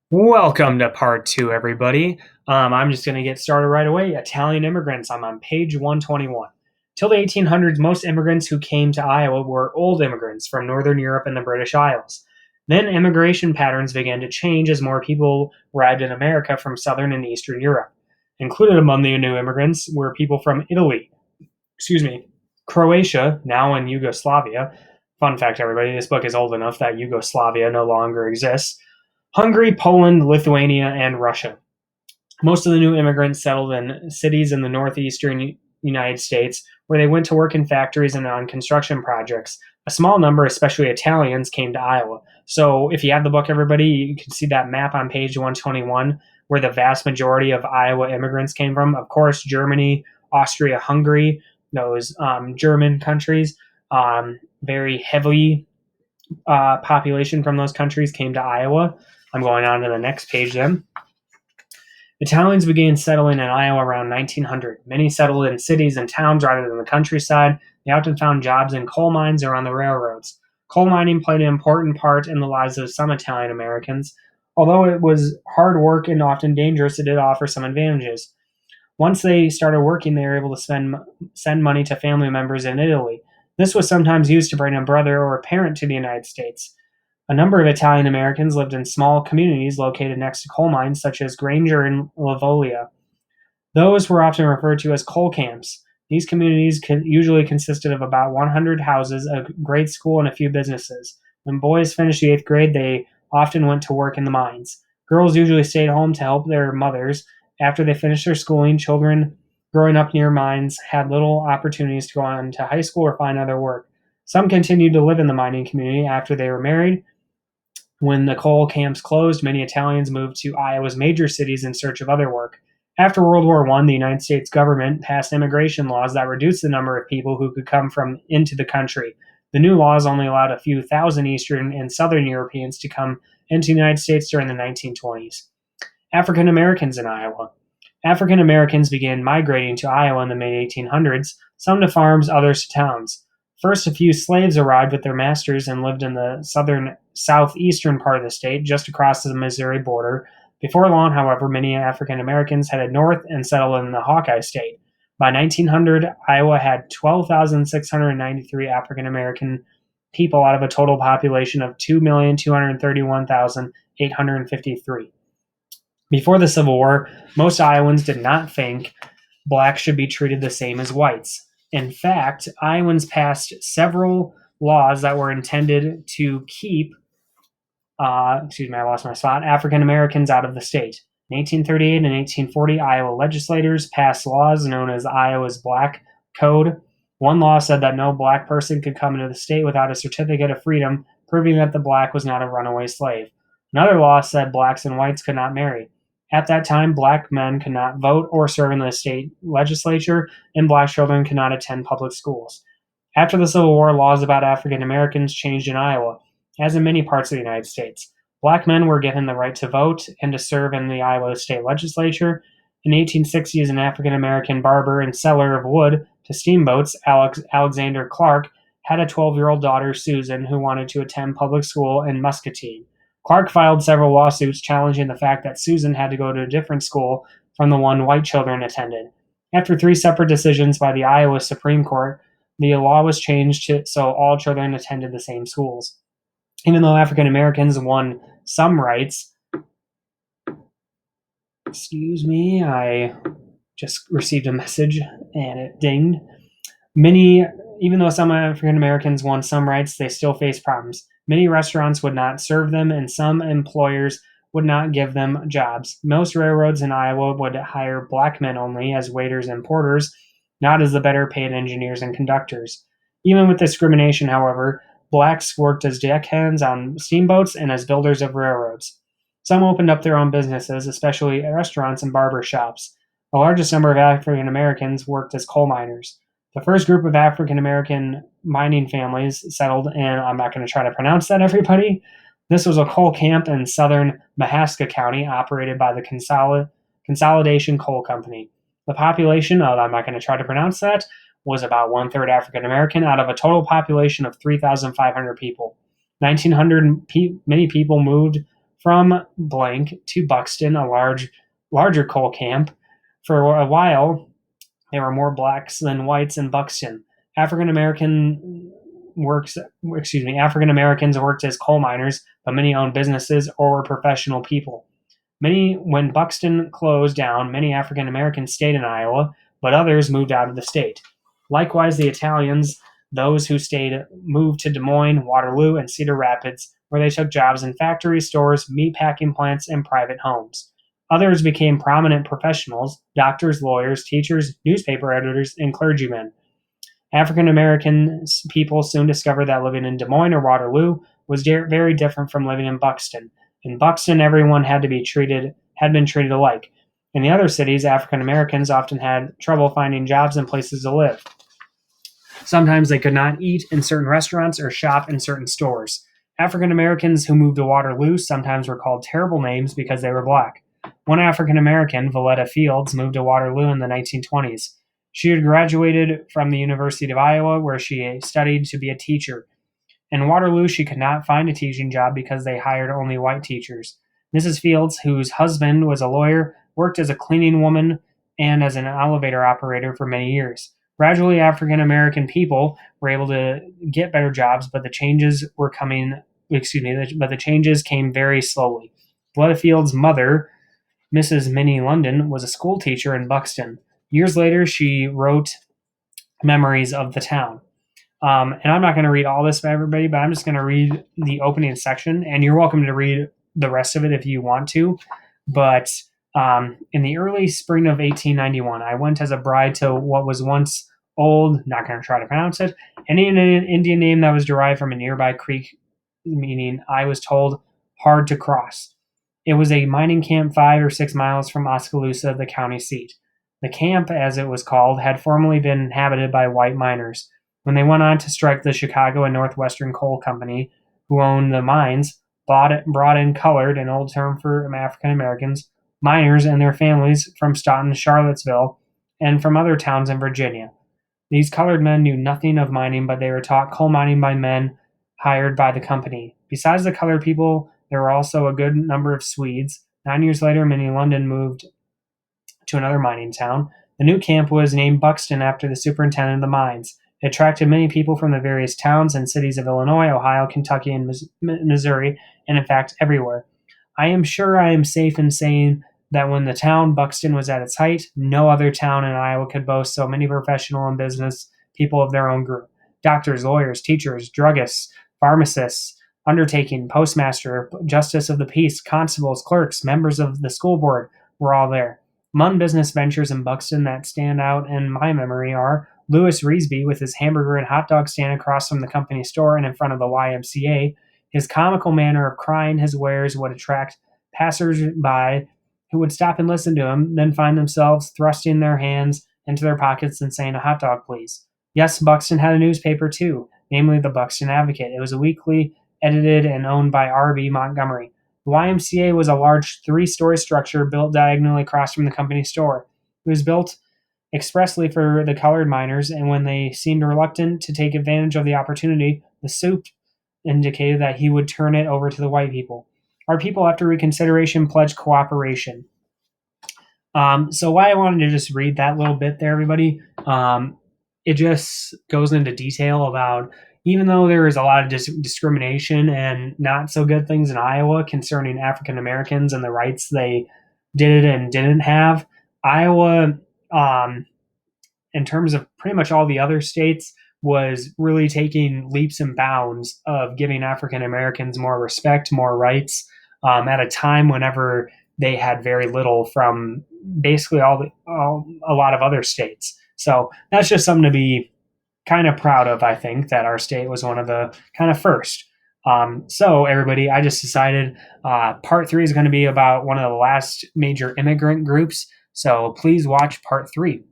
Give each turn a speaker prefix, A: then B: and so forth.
A: Welcome to part two, everybody. I'm just going to get started right away. Italian immigrants. I'm on page 121. Till the 1800s, most immigrants who came to Iowa were old immigrants from Northern Europe and the British Isles. Then immigration patterns began to change as more people arrived in America from Southern and Eastern Europe. Included among the new immigrants were people from Italy, Croatia, now in Yugoslavia. Fun fact, everybody, this book is old enough that Yugoslavia no longer exists. Hungary, Poland, Lithuania, and Russia. Most of the new immigrants settled in cities in the northeastern United States, where they went to work in factories and on construction projects. A small number, especially Italians, came to Iowa. So if you have the book, everybody, you can see that map on page 121 where the vast majority of Iowa immigrants came from. Of course, Germany, Austria, Hungary, those German countries, very heavily population from those countries came to Iowa. I'm going on to the next page then. Italians began settling in Iowa around 1900. Many settled in cities and towns rather than the countryside. They often found jobs in coal mines or on the railroads. Coal mining played an important part in the lives of some Italian Americans. Although it was hard work and often dangerous, it did offer some advantages. Once they started working, they were able to send money to family members in Italy. This was sometimes used to bring a brother or a parent to the United States. A number of Italian Americans lived in small communities located next to coal mines, such as Granger and Lavolia. Those were often referred to as coal camps. These communities usually consisted of about 100 houses, a grade school, and a few businesses. When boys finished the 8th grade, they often went to work in the mines. Girls usually stayed home to help their mothers. After they finished their schooling, children growing up near mines had little opportunities to go on to high school or find other work. Some continued to live in the mining community after they were married. When the coal camps closed, many Italians moved to Iowa's major cities in search of other work. After World War I, the United States government passed immigration laws that reduced the number of people who could come from into the country. The new laws only allowed a few thousand Eastern and Southern Europeans to come into the United States during the 1920s. African Americans in Iowa. African Americans began migrating to Iowa in the mid 1800s, some to farms, others to towns. First, a few slaves arrived with their masters and lived in the southeastern part of the state, just across the Missouri border. Before long, however, many African Americans headed north and settled in the Hawkeye State. By 1900, Iowa had 12,693 African American people out of a total population of 2,231,853. Before the Civil War, most Iowans did not think blacks should be treated the same as whites. In fact, Iowans passed several laws that were intended to keep, African Americans out of the state. In 1838 and 1840, Iowa legislators passed laws known as Iowa's Black Code. One law said that no black person could come into the state without a certificate of freedom, proving that the black was not a runaway slave. Another law said blacks and whites could not marry. At that time, black men could not vote or serve in the state legislature, and black children could not attend public schools. After the Civil War, laws about African Americans changed in Iowa, as in many parts of the United States. Black men were given the right to vote and to serve in the Iowa state legislature. In the 1860s, an African American barber and seller of wood to steamboats, Alexander Clark, had a 12-year-old daughter, Susan, who wanted to attend public school in Muscatine. Clark filed several lawsuits challenging the fact that Susan had to go to a different school from the one white children attended. After 3 separate decisions by the Iowa Supreme Court, the law was changed so all children attended the same schools. Even though African Americans won some rights, I just received a message and it dinged. Even though some African Americans won some rights, they still faced problems. Many restaurants would not serve them, and some employers would not give them jobs. Most railroads in Iowa would hire black men only as waiters and porters, not as the better paid engineers and conductors. Even with discrimination, however, blacks worked as deckhands on steamboats and as builders of railroads. Some opened up their own businesses, especially restaurants and barber shops. The largest number of African Americans worked as coal miners. The first group of African American mining families settled in, I'm not going to try to pronounce that, everybody. This was a coal camp in southern Mahaska County operated by the Consolidation Coal Company. The population of, I'm not going to try to pronounce that, was about 1/3 African American out of a total population of 3,500 people. 1900, many people moved from blank to Buxton, a larger coal camp. For a while, there were more blacks than whites in Buxton. African American African Americans worked as coal miners, but many owned businesses or were professional people. When Buxton closed down, many African Americans stayed in Iowa, but others moved out of the state. Likewise, the Italians, those who stayed, moved to Des Moines, Waterloo, and Cedar Rapids, where they took jobs in factories, stores, meat packing plants, and private homes. Others became prominent professionals: doctors, lawyers, teachers, newspaper editors, and clergymen. African American people soon discovered that living in Des Moines or Waterloo was very different from living in Buxton. In Buxton, everyone had been treated alike. In the other cities, African Americans often had trouble finding jobs and places to live. Sometimes they could not eat in certain restaurants or shop in certain stores. African Americans who moved to Waterloo sometimes were called terrible names because they were black. One African American, Valletta Fields, moved to Waterloo in the 1920s. She had graduated from the University of Iowa, where she studied to be a teacher. In Waterloo, she could not find a teaching job because they hired only white teachers. Mrs. Fields, whose husband was a lawyer, worked as a cleaning woman and as an elevator operator for many years. Gradually, African American people were able to get better jobs, but the changes came very slowly. Valletta Fields' mother, Mrs. Minnie London, was a school teacher in Buxton. Years later, she wrote Memories of the Town. And I'm not going to read all this for everybody, but I'm just going to read the opening section, and you're welcome to read the rest of it if you want to. But in the early spring of 1891, I went as a bride to what was once old, not going to try to pronounce it, an Indian name that was derived from a nearby creek, meaning, I was told, hard to cross. It was a mining camp 5 or 6 miles from Oskaloosa, the county seat. The camp, as it was called, had formerly been inhabited by white miners. When they went on to strike the Chicago and Northwestern Coal Company, who owned the mines, brought in colored, an old term for African Americans, miners and their families from Staunton, Charlottesville, and from other towns in Virginia. These colored men knew nothing of mining, but they were taught coal mining by men hired by the company. Besides the colored people, there were also a good number of Swedes. 9 years later, Minnie London moved to another mining town. The new camp was named Buxton after the superintendent of the mines. It attracted many people from the various towns and cities of Illinois, Ohio, Kentucky, and Missouri, and in fact, everywhere. I am sure I am safe in saying that when the town Buxton was at its height, no other town in Iowa could boast so many professional and business people of their own group. Doctors, lawyers, teachers, druggists, pharmacists, undertaking, postmaster, justice of the peace, constables, clerks, members of the school board were all there. Among business ventures in Buxton that stand out in my memory are Louis Reesby with his hamburger and hot dog stand across from the company store and in front of the YMCA. His comical manner of crying his wares would attract passers-by who would stop and listen to him, then find themselves thrusting their hands into their pockets and saying, "A hot dog, please." Yes, Buxton had a newspaper too, namely the Buxton Advocate. It was a weekly, edited and owned by R.B. Montgomery. The YMCA was a large 3-story structure built diagonally across from the company store. It was built expressly for the colored miners, and when they seemed reluctant to take advantage of the opportunity, the soup indicated that he would turn it over to the white people. Our people, after reconsideration, pledged cooperation. So why I wanted to just read that little bit there, everybody, it just goes into detail about, even though there is a lot of discrimination and not so good things in Iowa concerning African Americans and the rights they did and didn't have, Iowa, in terms of pretty much all the other states, was really taking leaps and bounds of giving African Americans more respect, more rights, at a time whenever they had very little from basically a lot of other states. So that's just something to be kind of proud of, I think, that our state was one of the kind of first. So everybody, I just decided part 3 is going to be about one of the last major immigrant groups. So please watch part 3.